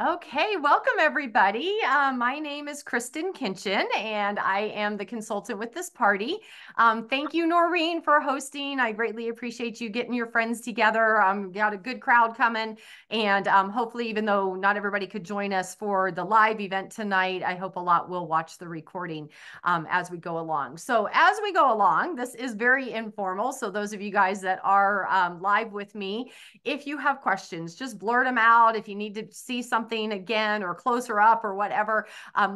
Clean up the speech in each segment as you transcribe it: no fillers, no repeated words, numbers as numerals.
Okay, welcome everybody. My name is Kristen Kinchin, and I am the consultant with this party. Thank you, Noreen, for hosting. I greatly appreciate you getting your friends together. Got a good crowd coming, and hopefully, even though not everybody could join us for the live event tonight, I hope a lot will watch the recording as we go along. So, as we go along, this is very informal. So, those of you guys that are live with me, if you have questions, just blurt them out. If you need to see something again or closer up or whatever,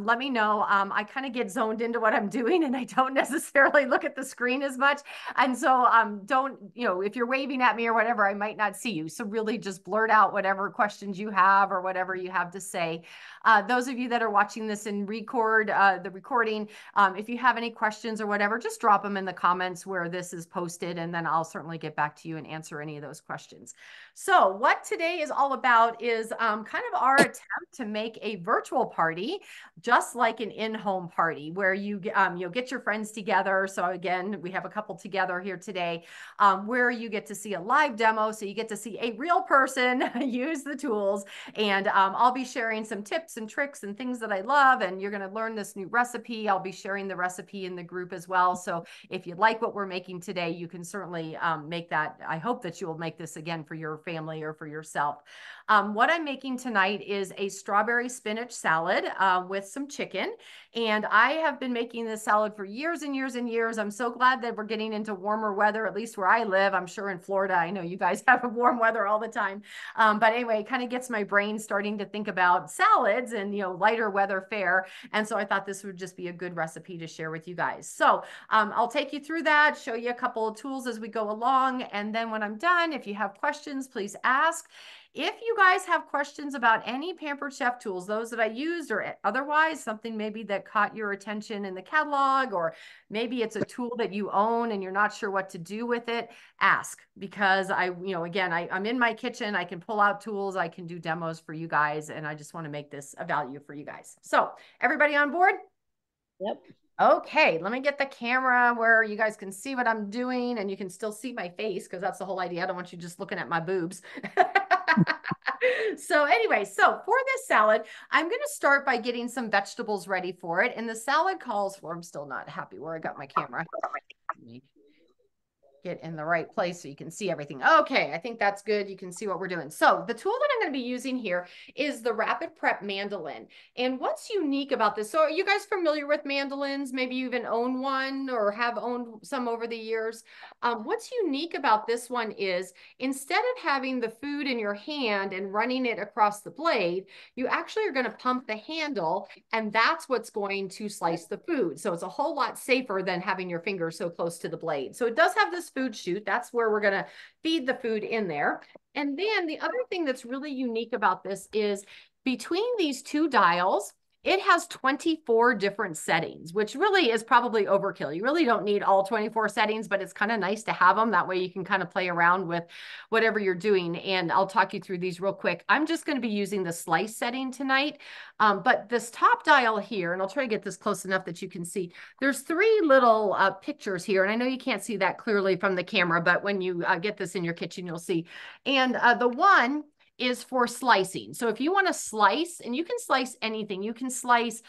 let me know. I kind of get zoned into what I'm doing and I don't necessarily look at the screen as much. And so don't, if you're waving at me or whatever, I might not see you. So really just blurt out whatever questions you have or whatever you have to say. Those of you that are watching this in the recording, if you have any questions or whatever, just drop them in the comments where this is posted, and then I'll certainly get back to you and answer any of those questions. So what today is all about is kind of our attempt to make a virtual party, just like an in-home party, where you'll get your friends together. So again, we have a couple together here today, where you get to see a live demo. So you get to see a real person use the tools, and I'll be sharing some tips and tricks and things that I love, and you're going to learn this new recipe. I'll be sharing the recipe in the group as well. So if you like what we're making today, you can certainly make that. I hope that you will make this again for your family or for yourself. What I'm making tonight is a strawberry spinach salad with some chicken. And I have been making this salad for years and years and years. I'm so glad that we're getting into warmer weather, at least where I live. I'm sure in Florida, I know you guys have warm weather all the time. But anyway, it kind of gets my brain starting to think about salads and, lighter weather fare. And so I thought this would just be a good recipe to share with you guys. So I'll take you through that, show you a couple of tools as we go along. And then when I'm done, if you have questions, please ask. If you guys have questions about any Pampered Chef tools, those that I used or otherwise, something maybe that caught your attention in the catalog, or maybe it's a tool that you own and you're not sure what to do with it, ask, because I'm in my kitchen. I can pull out tools. I can do demos for you guys. And I just want to make this a value for you guys. So everybody on board? Yep. Okay, let me get the camera where you guys can see what I'm doing and you can still see my face, because that's the whole idea. I don't want you just looking at my boobs. So anyway, so for this salad, I'm going to start by getting some vegetables ready for it. And the salad calls for, I'm still not happy where I got my camera. Let me get in the right place so you can see everything. Okay, I think that's good. You can see what we're doing. So the tool that I'm going to be using here is the Rapid Prep Mandolin. And what's unique about this? So are you guys familiar with mandolins? Maybe you even own one or have owned some over the years. What's unique about this one is, instead of having the food in your hand and running it across the blade, you actually are going to pump the handle, and that's what's going to slice the food. So it's a whole lot safer than having your finger so close to the blade. So it does have this food chute. That's where we're going to feed the food in there. And then the other thing that's really unique about this is, between these two dials, it has 24 different settings, which really is probably overkill. You really don't need all 24 settings, but it's kind of nice to have them. That way you can kind of play around with whatever you're doing. And I'll talk you through these real quick. I'm just going to be using the slice setting tonight. But this top dial here, and I'll try to get this close enough that you can see, there's three little pictures here. And I know you can't see that clearly from the camera, but when you get this in your kitchen, you'll see. And the one is for slicing. So if you want to slice, and you can slice anything, you can slice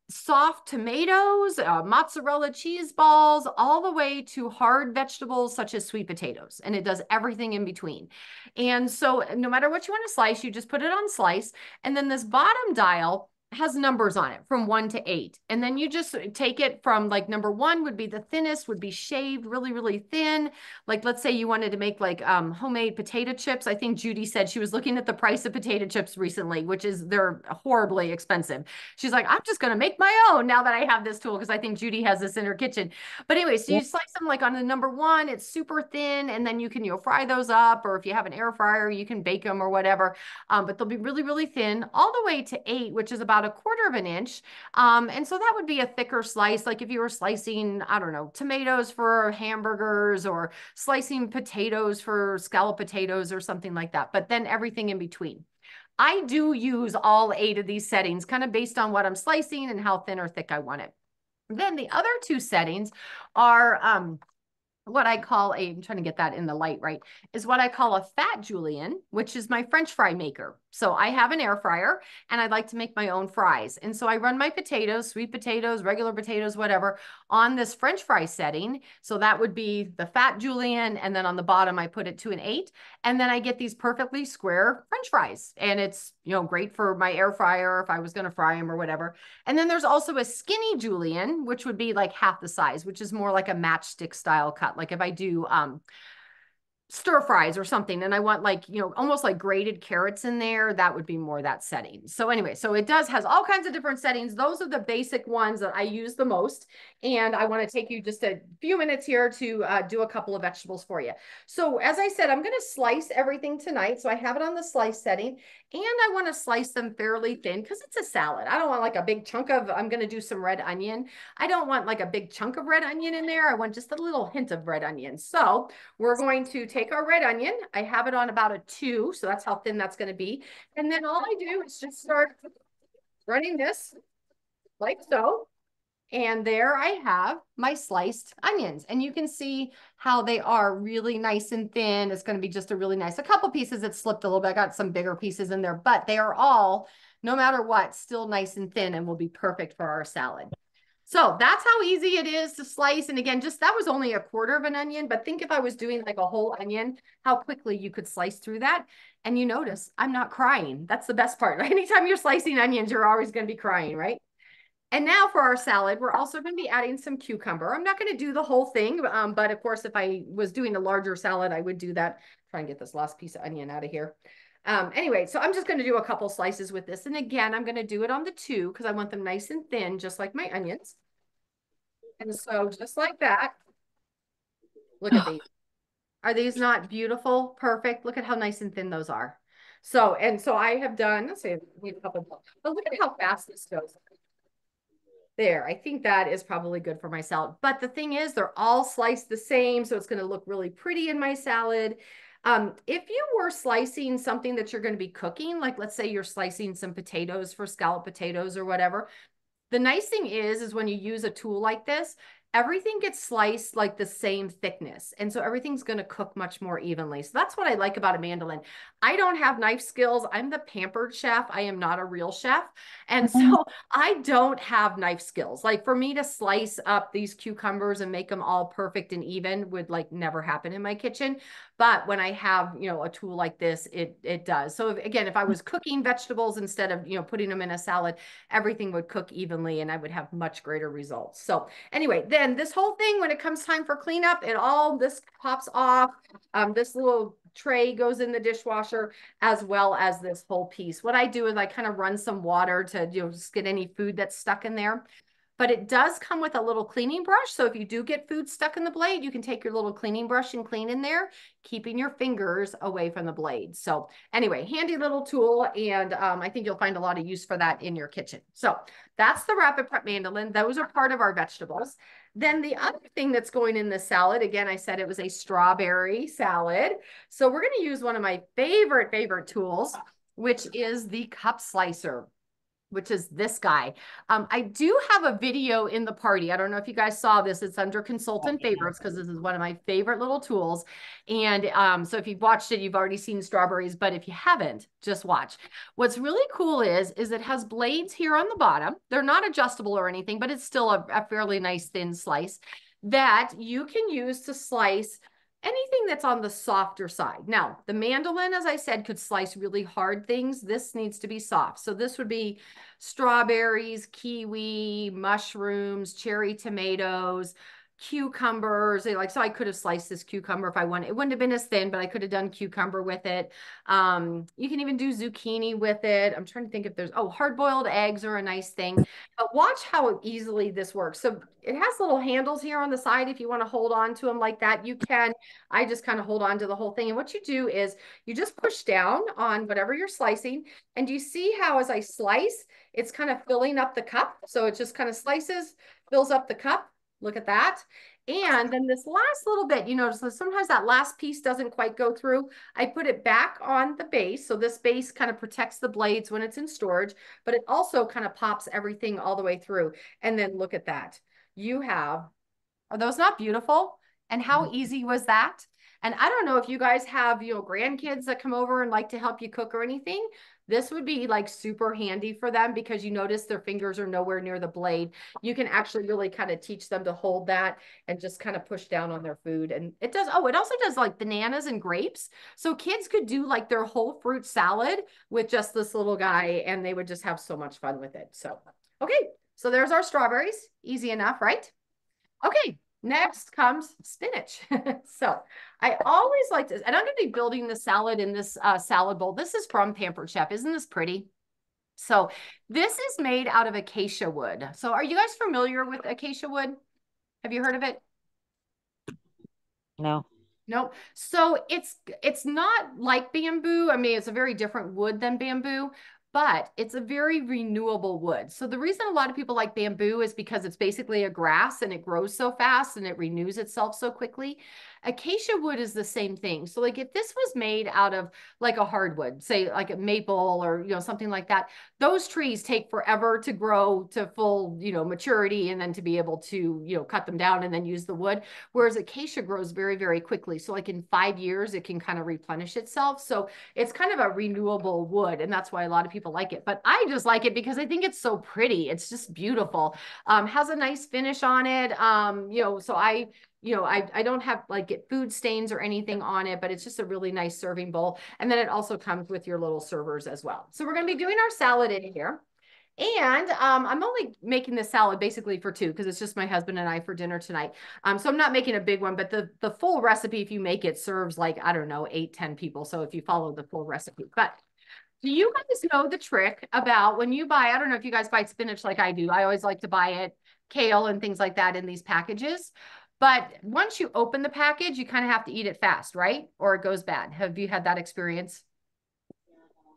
soft tomatoes, mozzarella cheese balls, all the way to hard vegetables such as sweet potatoes. And it does everything in between. And so no matter what you want to slice, you just put it on slice. And then this bottom dial has numbers on it from 1 to 8. And then you just take it from, like, number 1 would be the thinnest, would be shaved really, really thin. Like, let's say you wanted to make like homemade potato chips. I think Judy said she was looking at the price of potato chips recently, which is, they're horribly expensive. She's like, I'm just going to make my own now that I have this tool, because I think Judy has this in her kitchen. But anyway, so you slice them like on the number 1, it's super thin, and then you can, fry those up, or if you have an air fryer, you can bake them or whatever. But they'll be really, really thin, all the way to 8, which is about a 1/4 of an inch. And so that would be a thicker slice. Like if you were slicing, I don't know, tomatoes for hamburgers, or slicing potatoes for scalloped potatoes or something like that. But then everything in between. I do use all 8 of these settings, kind of based on what I'm slicing and how thin or thick I want it. Then the other 2 settings are what I call I'm trying to get that in the light right, is what I call a fat julienne, which is my French fry maker. So I have an air fryer and I'd like to make my own fries. And so I run my potatoes, sweet potatoes, regular potatoes, whatever, on this French fry setting. So that would be the fat julienne. And then on the bottom, I put it to an 8. And then I get these perfectly square French fries. And it's, great for my air fryer if I was going to fry them or whatever. And then there's also a skinny julienne, which would be like half the size, which is more like a matchstick style cut. Like if I do stir fries or something and I want like, almost like grated carrots in there, that would be more that setting. So anyway, so it has all kinds of different settings. Those are the basic ones that I use the most. And I want to take you just a few minutes here to do a couple of vegetables for you. So as I said, I'm going to slice everything tonight. So I have it on the slice setting and I want to slice them fairly thin because it's a salad. I don't want like a big chunk of, I'm going to do some red onion. I don't want like a big chunk of red onion in there. I want just a little hint of red onion. So we're going to take our red onion. I have it on about a 2, so that's how thin that's going to be. And then all I do is just start running this like so. And there I have my sliced onions. And you can see how they are really nice and thin. It's going to be just a couple pieces that slipped a little bit. I got some bigger pieces in there, but they are all, no matter what, still nice and thin and will be perfect for our salad. So that's how easy it is to slice. And again, that was only a quarter of an onion, but think if I was doing like a whole onion, how quickly you could slice through that. And you notice I'm not crying. That's the best part, right? Anytime you're slicing onions, you're always going to be crying, right? And now for our salad, we're also going to be adding some cucumber. I'm not going to do the whole thing, but of course, if I was doing a larger salad, I would do that. Try and get this last piece of onion out of here. Anyway, so I'm just going to do a couple slices with this. And again, I'm going to do it on the 2 because I want them nice and thin, just like my onions. And so just like that, look at these. Are these not beautiful? Perfect. Look at how nice and thin those are. So I have done, let's see, we need a couple more, but look at how fast this goes. There, I think that is probably good for my salad. But the thing is, they're all sliced the same, so it's going to look really pretty in my salad. If you were slicing something that you're going to be cooking, like let's say you're slicing some potatoes for scalloped potatoes or whatever, the nice thing is when you use a tool like this, everything gets sliced like the same thickness. And so everything's going to cook much more evenly. So that's what I like about a mandolin. I don't have knife skills. I'm the pampered chef. I am not a real chef. And so I don't have knife skills. Like for me to slice up these cucumbers and make them all perfect and even would like never happen in my kitchen. But when I have, a tool like this, it does. So again, if I was cooking vegetables instead of, putting them in a salad, everything would cook evenly and I would have much greater results. So anyway, then this whole thing, when it comes time for cleanup, this pops off. This little tray goes in the dishwasher as well as this whole piece. What I do is I kind of run some water to, just get any food that's stuck in there. But it does come with a little cleaning brush. So if you do get food stuck in the blade, you can take your little cleaning brush and clean in there, keeping your fingers away from the blade. So anyway, handy little tool. And I think you'll find a lot of use for that in your kitchen. So that's the Rapid Prep mandolin. Those are part of our vegetables. Then the other thing that's going in the salad, again, I said it was a strawberry salad. So we're going to use one of my favorite tools, which is the cup slicer, which is this guy. I do have a video in the party. I don't know if you guys saw this. It's under consultant favorites because this is one of my favorite little tools. And so if you've watched it, you've already seen strawberries, but if you haven't, just watch. What's really cool is it has blades here on the bottom. They're not adjustable or anything, but it's still a fairly nice thin slice that you can use to slice anything that's on the softer side. Now, the mandolin, as I said, could slice really hard things. This needs to be soft. So this would be strawberries, kiwi, mushrooms, cherry tomatoes, cucumbers. So I could have sliced this cucumber if I wanted. It wouldn't have been as thin, but I could have done cucumber with it. You can even do zucchini with it. I'm trying to think if there's, hard-boiled eggs are a nice thing. But watch how easily this works. So it has little handles here on the side. If you want to hold on to them like that, you can. I just kind of hold on to the whole thing. And what you do is you just push down on whatever you're slicing. And you see how as I slice, it's kind of filling up the cup. So it just kind of slices, fills up the cup. Look at that. And then this last little bit, you notice that sometimes that last piece doesn't quite go through. I put it back on the base. So this base kind of protects the blades when it's in storage, but it also kind of pops everything all the way through. And then look at that. Are those not beautiful? And how easy was that? And I don't know if you guys have, you know, grandkids that come over and like to help you cook or anything. This would be like super handy for them because you notice their fingers are nowhere near the blade. You can actually really kind of teach them to hold that and just kind of push down on their food. And it does, oh, it also does like bananas and grapes. So kids could do like their whole fruit salad with just this little guy and they would just have so much fun with it. So, okay. So there's our strawberries. Easy enough, right? Okay. Next comes spinach. So I always like this, and I'm going to be building the salad in this salad bowl. This is from Pampered Chef. Isn't this pretty? So this is made out of acacia wood. So are you guys familiar with acacia wood? Have you heard of it? No. Nope. So it's not like bamboo. I mean, it's a very different wood than bamboo, but it's a very renewable wood. So the reason a lot of people like bamboo is because it's basically a grass and it grows so fast and it renews itself so quickly. Acacia wood is the same thing. So like if this was made out of like a hardwood, say like a maple or, you know, something like that, those trees take forever to grow to full, you know, maturity and then to be able to, you know, cut them down and then use the wood. Whereas acacia grows very, very quickly. So like in 5 years, it can kind of replenish itself. So it's kind of a renewable wood. And that's why a lot of people like it. But I just like it because I think it's so pretty. It's just beautiful. Has a nice finish on it. You know, so I don't have like get food stains or anything on it, but it's just a really nice serving bowl. And then it also comes with your little servers as well. So we're going to be doing our salad in here. And I'm only making this salad basically for two because it's just my husband and I for dinner tonight. So I'm not making a big one, but the full recipe, if you make it, serves like, I don't know, 8-10 people. So if you follow the full recipe. But do you guys know the trick about when you buy, I don't know if you guys buy spinach like I do. I always like to buy it, kale and things like that in these packages. But once you open the package, you kind of have to eat it fast, right? Or it goes bad. Have you had that experience?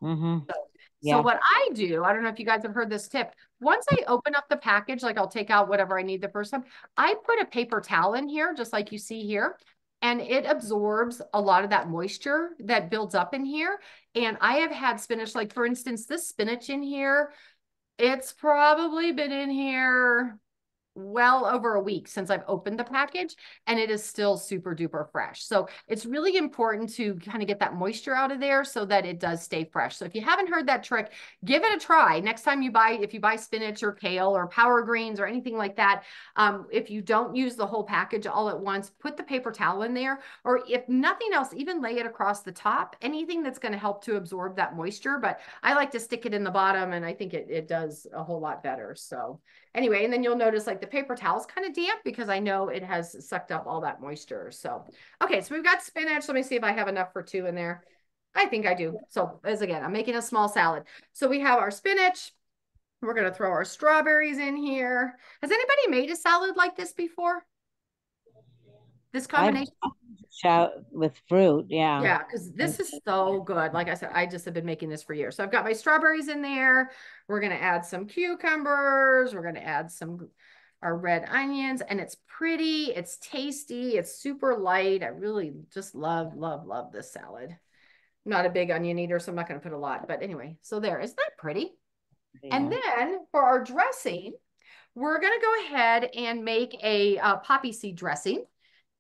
Mm-hmm. So Yeah. what I do, I don't know if you guys have heard this tip. Once I open up the package, like I'll take out whatever I need the first time, I put a paper towel in here, just like you see here, and it absorbs a lot of that moisture that builds up in here. And I have had spinach, like for instance, this spinach in here, it's probably been in here well over a week since I've opened the package and it is still super duper fresh. So it's really important to kind of get that moisture out of there so that it does stay fresh. So if you haven't heard that trick, give it a try. Next time you buy, if you buy spinach or kale or power greens or anything like that, if you don't use the whole package all at once, put the paper towel in there, or if nothing else, even lay it across the top, anything that's going to help to absorb that moisture. But I like to stick it in the bottom and I think it does a whole lot better. So anyway, and then you'll notice like the paper towel is kind of damp because I know it has sucked up all that moisture. So, okay, so we've got spinach. Let me see if I have enough for two in there. I think I do. So as again, I'm making a small salad. So we have our spinach. We're going to throw our strawberries in here. Has anybody made a salad like this before? This I've combination? shot with fruit. Yeah. Yeah, because this is so good. Like I said, I just have been making this for years. So I've got my strawberries in there. We're going to add some cucumbers. We're going to add some our red onions, and it's pretty, it's tasty, it's super light. I really just love, love, love this salad. I'm not a big onion eater, so I'm not going to put a lot. But anyway, so there. Isn't that pretty? And Yeah. then for our dressing, we're going to go ahead and make a poppy seed dressing.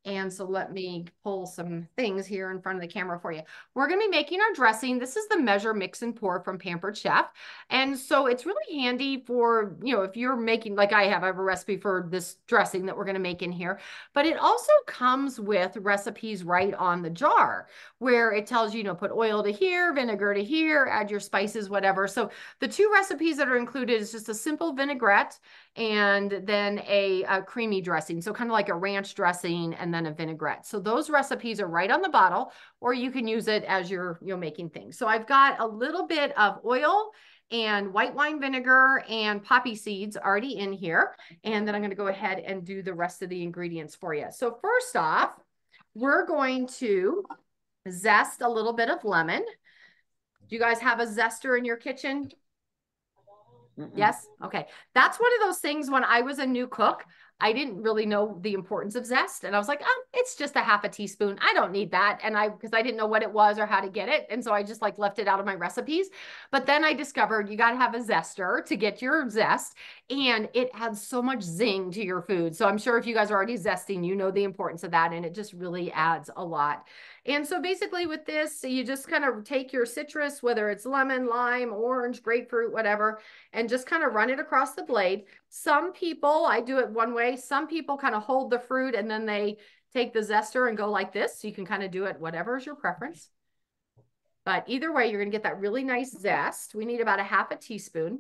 And so let me pull some things here in front of the camera for you. We're going to be making our dressing. This is the Measure, Mix, and Pour from Pampered Chef. And so it's really handy for, you know, if you're making, like I have a recipe for this dressing that we're going to make in here. But it also comes with recipes right on the jar where it tells you, you know, put oil to here, vinegar to here, add your spices, whatever. So the two recipes that are included is just a simple vinaigrette and then a creamy dressing. So kind of like a ranch dressing and then a vinaigrette. So those recipes are right on the bottle, or you can use it as you're making things. So I've got a little bit of oil and white wine vinegar and poppy seeds already in here. And then I'm going to go ahead and do the rest of the ingredients for you. So first off, we're going to zest a little bit of lemon. Do you guys have a zester in your kitchen? Mm-mm. Yes. Okay. That's one of those things when I was a new cook, I didn't really know the importance of zest. And I was like, oh, it's just a half a teaspoon. I don't need that. And because I didn't know what it was or how to get it. And so I just like left it out of my recipes. But then I discovered you got to have a zester to get your zest, and it adds so much zing to your food. So I'm sure if you guys are already zesting, you know the importance of that. And it just really adds a lot. And so basically with this, you just kind of take your citrus, whether it's lemon, lime, orange, grapefruit, whatever, and just kind of run it across the blade. Some people, I do it one way. Some people kind of hold the fruit and then they take the zester and go like this. So you can kind of do it, whatever is your preference. But either way, you're going to get that really nice zest. We need about a half a teaspoon.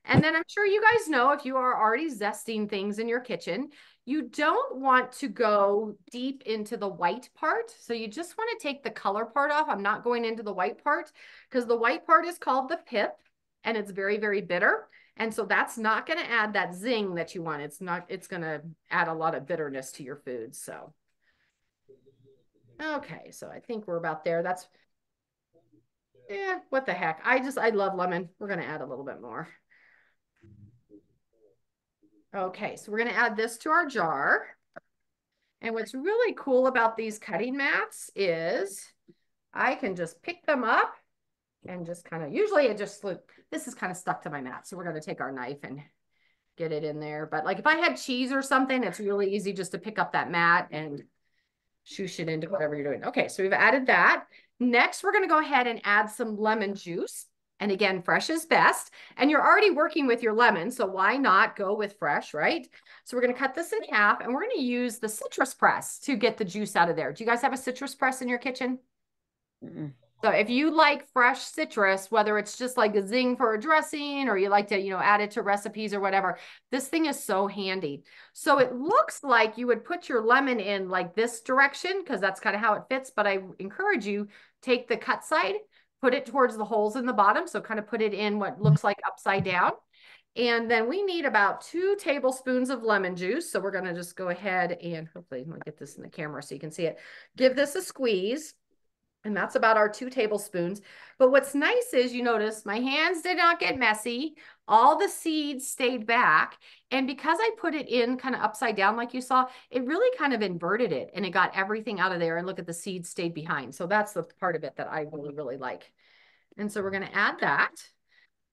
And then I'm sure you guys know, if you are already zesting things in your kitchen, you don't want to go deep into the white part. So you just want to take the color part off. I'm not going into the white part because the white part is called the pip, and it's very, very bitter. And so that's not going to add that zing that you want. It's going to add a lot of bitterness to your food. So, okay. So I think we're about there. That's, yeah, what the heck. I love lemon. We're going to add a little bit more. Okay, so we're going to add this to our jar. And what's really cool about these cutting mats is I can just pick them up and just kind of, usually it just, this is kind of stuck to my mat. So we're going to take our knife and get it in there. But like if I had cheese or something, it's really easy just to pick up that mat and shoosh it into whatever you're doing. Okay, so we've added that. Next, we're going to go ahead and add some lemon juice. And again, fresh is best. And you're already working with your lemon, so why not go with fresh, right? So we're going to cut this in half, and we're going to use the citrus press to get the juice out of there. Do you guys have a citrus press in your kitchen? Mm-mm. So if you like fresh citrus, whether it's just like a zing for a dressing or you like to, add it to recipes or whatever, this thing is so handy. So it looks like you would put your lemon in like this direction because that's kind of how it fits. But I encourage you, take the cut side, put it towards the holes in the bottom. So kind of put it in what looks like upside down. And then we need about 2 tablespoons of lemon juice. So we're going to just go ahead and hopefully I'm going to get this in the camera so you can see it. Give this a squeeze. And that's about our 2 tablespoons. But what's nice is you notice my hands did not get messy. All the seeds stayed back. And because I put it in kind of upside down like you saw, it really kind of inverted it and it got everything out of there. And look at the seeds stayed behind. So that's the part of it that I really, really like. And so we're going to add that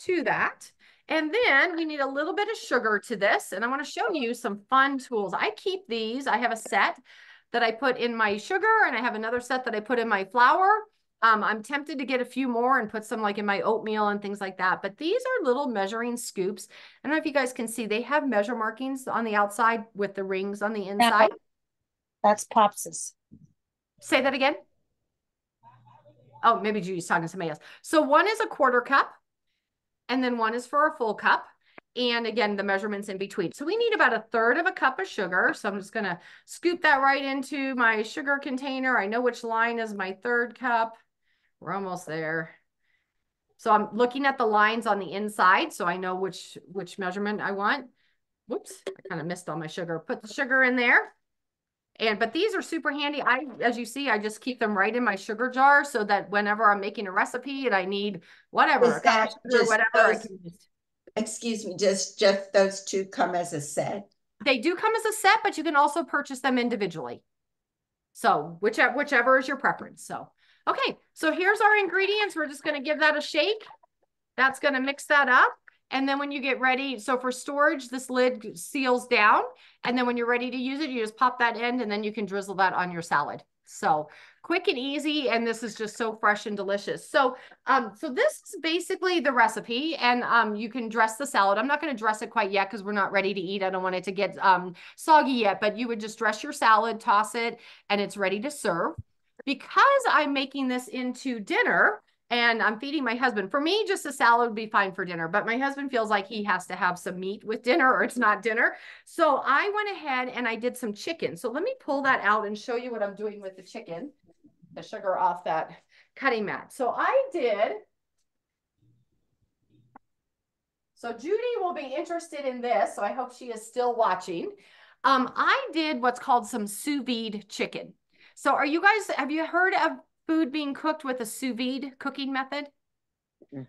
to that. And then we need a little bit of sugar to this. And I want to show you some fun tools. I keep these. I have a set that I put in my sugar, and I have another set that I put in my flour. I'm tempted to get a few more and put some like in my oatmeal and things like that. But these are little measuring scoops. I don't know if you guys can see, they have measure markings on the outside with the rings on the inside. That's Pops's. Say that again. Oh, maybe Judy's talking to somebody else. So one is a 1/4 cup, and then one is for a full cup. And again, the measurements in between. So we need about 1/3 cup of sugar. So I'm just going to scoop that right into my sugar container. I know which line is my 1/3 cup. We're almost there. So I'm looking at the lines on the inside, so I know which measurement I want. Whoops, I kind of missed all my sugar. Put the sugar in there. But these are super handy. As you see, I just keep them right in my sugar jar so that whenever I'm making a recipe and I need whatever, I can just... Excuse me, just those 2 come as a set? They do come as a set, but you can also purchase them individually. So whichever is your preference. So, okay. So here's our ingredients. We're just going to give that a shake. That's going to mix that up. And then when you get ready, so for storage, this lid seals down. And then when you're ready to use it, you just pop that end and then you can drizzle that on your salad. So quick and easy. And this is just so fresh and delicious. So, so this is basically the recipe, and you can dress the salad. I'm not going to dress it quite yet because we're not ready to eat. I don't want it to get soggy yet, but you would just dress your salad, toss it, and it's ready to serve. Because I'm making this into dinner, and I'm feeding my husband. For me, just a salad would be fine for dinner, but my husband feels like he has to have some meat with dinner or it's not dinner. So I went ahead and I did some chicken. So let me pull that out and show you what I'm doing with the chicken, the sugar off that cutting mat. So Judy will be interested in this. So I hope she is still watching. I did what's called some sous vide chicken. So have you heard of food being cooked with a sous vide cooking method?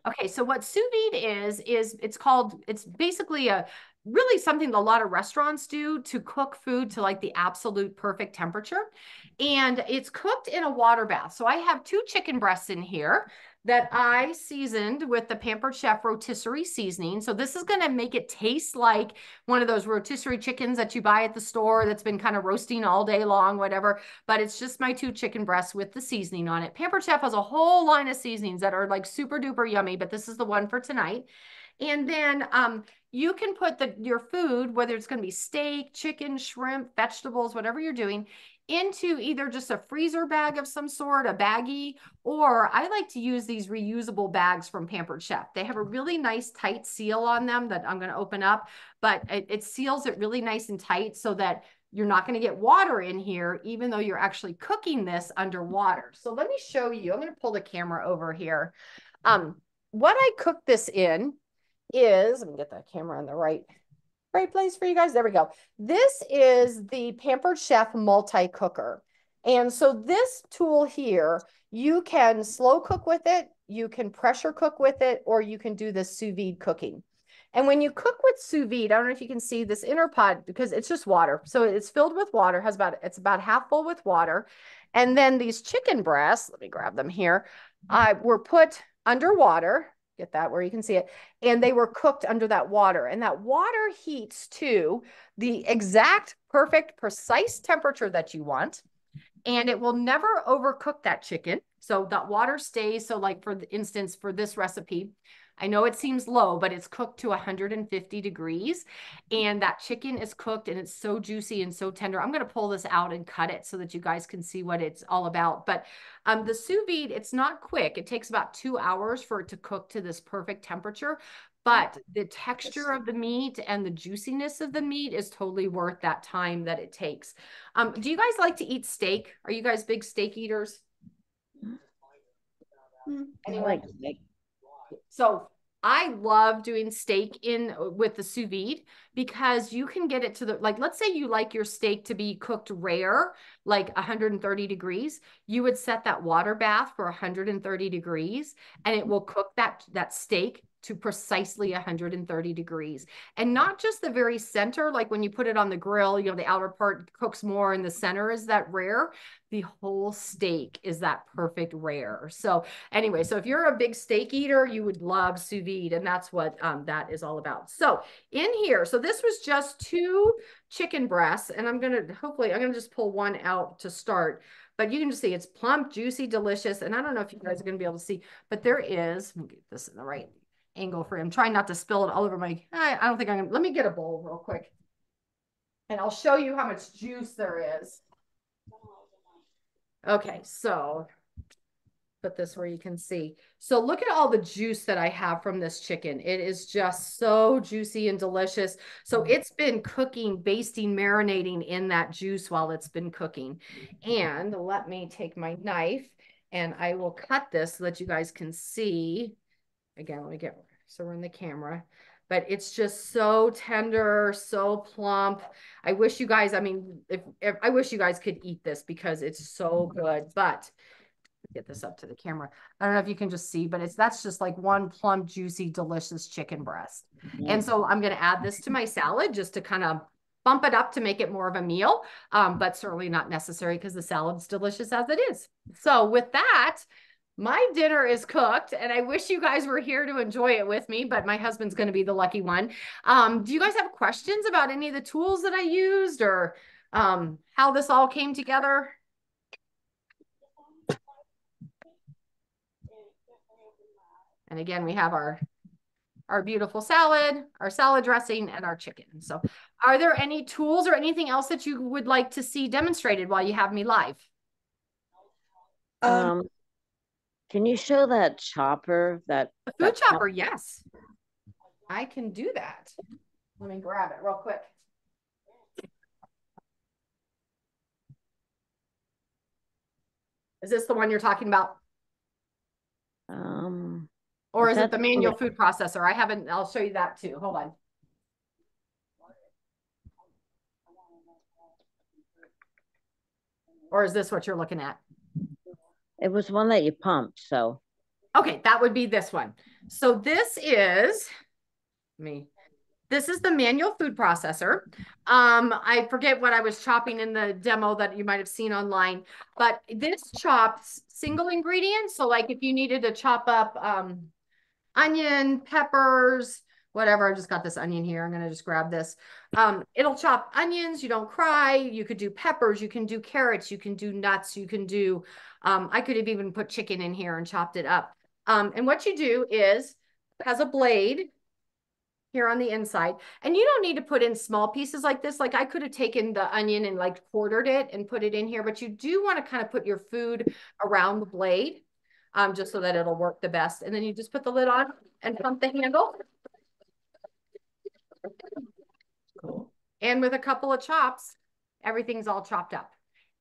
Okay, so what sous vide is it's basically really something that a lot of restaurants do to cook food to like the absolute perfect temperature. And it's cooked in a water bath. So I have 2 chicken breasts in here that I seasoned with the Pampered Chef rotisserie seasoning. So this is going to make it taste like one of those rotisserie chickens that you buy at the store that's been kind of roasting all day long, whatever. But it's just my 2 chicken breasts with the seasoning on it. Pampered Chef has a whole line of seasonings that are like super duper yummy, but this is the one for tonight. And then you can put your food, whether it's going to be steak, chicken, shrimp, vegetables, whatever you're doing, into either just a freezer bag of some sort, a baggie, or I like to use these reusable bags from Pampered Chef. They have a really nice tight seal on them that I'm going to open up, but it seals it really nice and tight so that you're not going to get water in here, even though you're actually cooking this underwater. So let me show you. I'm going to pull the camera over here. What I cook this in is, let me get that camera in the right place for you guys. There we go. This is the Pampered Chef multi-cooker. And so this tool here, you can slow cook with it, you can pressure cook with it, or you can do this sous vide cooking. And when you cook with sous vide, I don't know if you can see this inner pot because it's just water. So it's filled with water, it's about half full with water. And then these chicken breasts, let me grab them here, were put underwater. Get that where you can see it. And they were cooked under that water. And that water heats to the exact, perfect, precise temperature that you want. And it will never overcook that chicken. So that water stays. So like for instance, for this recipe, I know it seems low, but it's cooked to 150 degrees. And that chicken is cooked and it's so juicy and so tender. I'm going to pull this out and cut it so that you guys can see what it's all about. But the sous vide, it's not quick. It takes about 2 hours for it to cook to this perfect temperature. But the texture of the meat and the juiciness of the meat is totally worth that time that it takes. Do you guys like to eat steak? Are you guys big steak eaters? I like steak. So I love doing steak with the sous vide because you can get it to like, let's say you like your steak to be cooked rare, like 130 degrees. You would set that water bath for 130 degrees and it will cook that steak to precisely 130 degrees. And not just the very center, like when you put it on the grill, the outer part cooks more and the center is that rare. The whole steak is that perfect rare. So anyway, so if you're a big steak eater, you would love sous vide, and that's what that is all about. So in here, so this was just 2 chicken breasts, and I'm going to just pull one out to start. But you can just see it's plump, juicy, delicious. And I don't know if you guys are going to be able to see, but there is, let me get this in the right angle for you. I'm trying not to spill it all over I don't think I'm going to, let me get a bowl real quick. And I'll show you how much juice there is. Okay, so put this where you can see. So look at all the juice that I have from this chicken. It is just so juicy and delicious. So it's been cooking, basting, marinating in that juice while it's been cooking. And let me take my knife and I will cut this so that you guys can see. Again, let me get, so we're in the camera. But it's just so tender, so plump. I wish you guys, I mean, I wish you guys could eat this because it's so good. But get this up to the camera. I don't know if you can just see, but that's just like one plump, juicy, delicious chicken breast. And so I'm going to add this to my salad just to kind of bump it up to make it more of a meal, but certainly not necessary because the salad's delicious as it is. So with that, my dinner is cooked and I wish you guys were here to enjoy it with me, but my husband's going to be the lucky one. Do you guys have questions about any of the tools that I used or how this all came together? And again, we have our beautiful salad, our salad dressing, and our chicken. So are there any tools or anything else that you would like to see demonstrated while you have me live? Can you show that chopper? The food chopper, yes. I can do that. Let me grab it real quick. Is this the one you're talking about? Or is it the manual food processor? I haven't, I'll show you that too. Hold on. Or is this what you're looking at? It was one that you pumped, so. Okay, that would be this one. So this is, This is the manual food processor. I forget what I was chopping in the demo that you might have seen online, but this chops single ingredients. So like if you needed to chop up onion, peppers, whatever. I just got this onion here. I'm going to just grab this. It'll chop onions. You don't cry. You could do peppers. You can do carrots. You can do nuts. You can do, I could have even put chicken in here and chopped it up. And what you do is, it has a blade here on the inside. And you don't need to put in small pieces like this. Like I could have taken the onion and like quartered it and put it in here, but you do want to kind of put your food around the blade, just so that it'll work the best. And then you just put the lid on and pump the handle. Cool. And with a couple of chops, everything's all chopped up.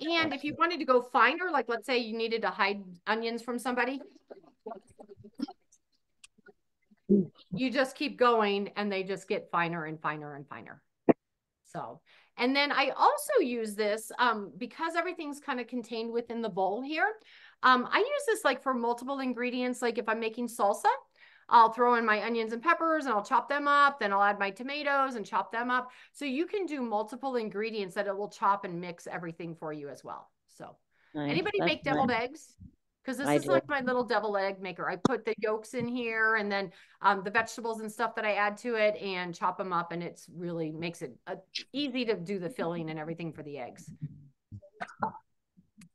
And if you wanted to go finer, like let's say you needed to hide onions from somebody, you just keep going and they just get finer and finer and finer. So, and then I also use this because everything's kind of contained within the bowl here. I use this like for multiple ingredients. Like if I'm making salsa, I'll throw in my onions and peppers and I'll chop them up. Then I'll add my tomatoes and chop them up. So you can do multiple ingredients that it will chop and mix everything for you as well. So Nice. anybody That's make deviled nice. eggs? Because this I is do. like my little deviled egg maker. I put the yolks in here and then the vegetables and stuff that I add to it and chop them up. And it's really makes it easy to do the filling and everything for the eggs.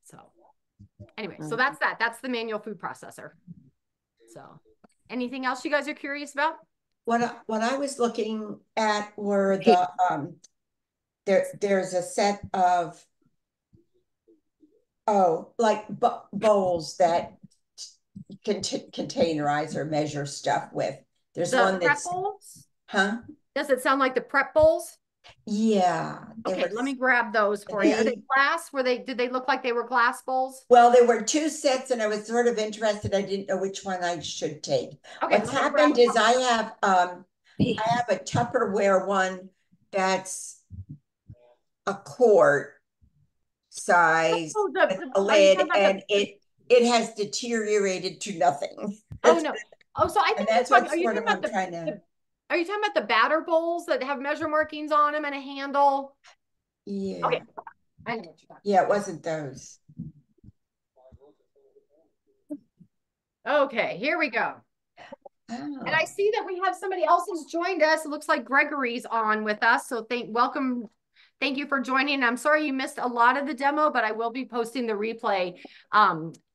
So anyway, so that's that. That's the manual food processor. So anything else you guys are curious about? What I was looking at were the there's a set of like bowls that can containerize or measure stuff with. There's The one prep that's bowls? huh? Does it sound like the prep bowls? Yeah. Okay, let me grab those for you. Are they glass? Did they look like they were glass bowls? Well, there were two sets and I was sort of interested. I didn't know which one I should take. Okay, What's happened is I have a Tupperware one that's a quart size Oh, with a lid and it has deteriorated to nothing. Oh no. Oh, so I think that's are what you sort talking of about I'm trying to are you talking about the batter bowls that have measure markings on them and a handle? yeah. Okay. I know what you're talking Yeah, it wasn't those. Okay, here we go. And I see that we have somebody else who's joined us. It looks like Gregory's on with us. So welcome. Thank you for joining. I'm sorry you missed a lot of the demo, but I will be posting the replay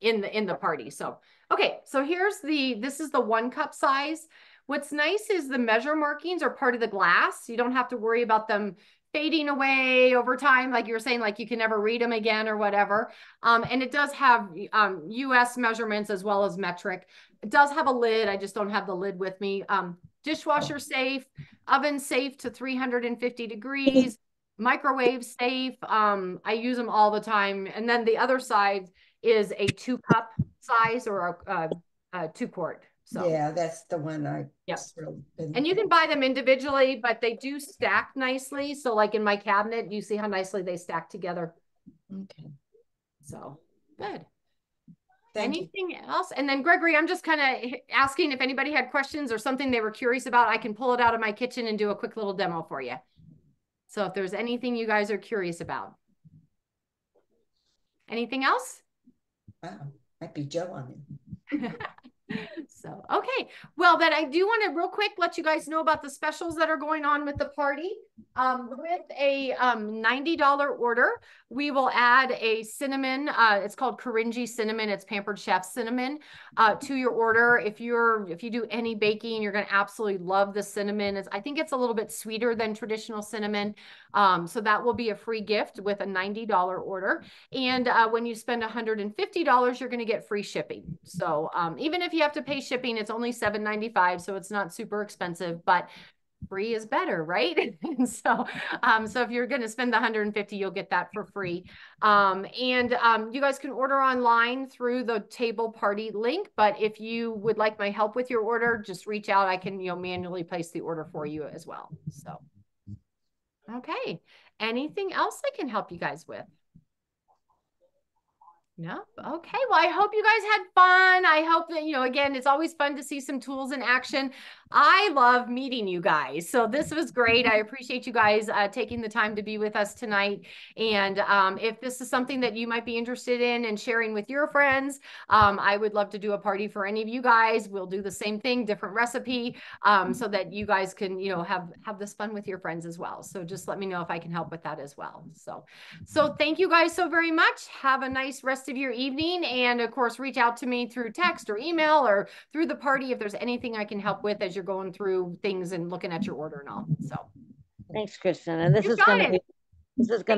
in the party. So, okay, so this is the 1 cup size. What's nice is the measure markings are part of the glass. You don't have to worry about them fading away over time. Like you were saying, like you can never read them again or whatever. And it does have US measurements as well as metric. It does have a lid. I just don't have the lid with me. Dishwasher safe, oven safe to 350 degrees, microwave safe. I use them all the time. And then the other side is a 2 cup size or a 2 quart. So yeah, that's the one I and you can buy them individually, but they do stack nicely. So like in my cabinet, you see how nicely they stack together. Okay. So good. Anything else? And then Gregory, I'm just kind of asking if anybody had questions or something they were curious about. I can pull it out of my kitchen and do a quick little demo for you. So if there's anything you guys are curious about. Anything else? Wow, might be Joe on it. So, okay. Well, then I do want to real quick let you guys know about the specials that are going on with the party. With a $90 order, we will add a cinnamon. It's called Korinji cinnamon. It's Pampered Chef cinnamon to your order. If you do any baking, you're going to absolutely love the cinnamon. I think it's a little bit sweeter than traditional cinnamon. So that will be a free gift with a $90 order. And when you spend $150, you're going to get free shipping. So even if you have to pay shipping, it's only $7.95. So it's not super expensive, but free is better, right? And so if you're going to spend the $150, you'll get that for free. You guys can order online through the table party link. But if you would like my help with your order, just reach out. I can manually place the order for you as well. So, okay. Anything else I can help you guys with? No. Okay. Well, I hope you guys had fun. I hope that, again, it's always fun to see some tools in action. I love meeting you guys. So this was great. I appreciate you guys taking the time to be with us tonight. And if this is something that you might be interested in and sharing with your friends, I would love to do a party for any of you guys. We'll do the same thing, different recipe, so that you guys can, have this fun with your friends as well. So just let me know if I can help with that as well. So thank you guys so very much. Have a nice rest of your evening. And of course, reach out to me through text or email or through the party if there's anything I can help with as you're going through things and looking at your order and all. So thanks, Kristen. And this is going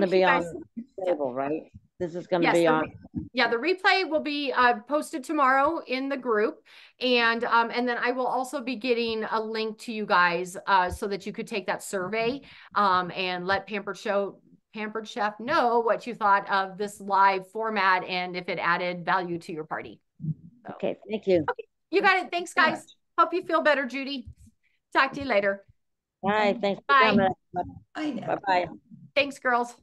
to be on the table, right? This is going to be on. Yeah, the replay will be posted tomorrow in the group. And then I will also be getting a link to you guys so that you could take that survey and let Pampered Chef know what you thought of this live format and if it added value to your party. So. Okay, thank you. Okay, you got it. Thanks, guys. Hope you feel better, Judy. Talk to you later. Bye. Thanks for Bye. coming. I know. Bye-bye. Thanks, girls.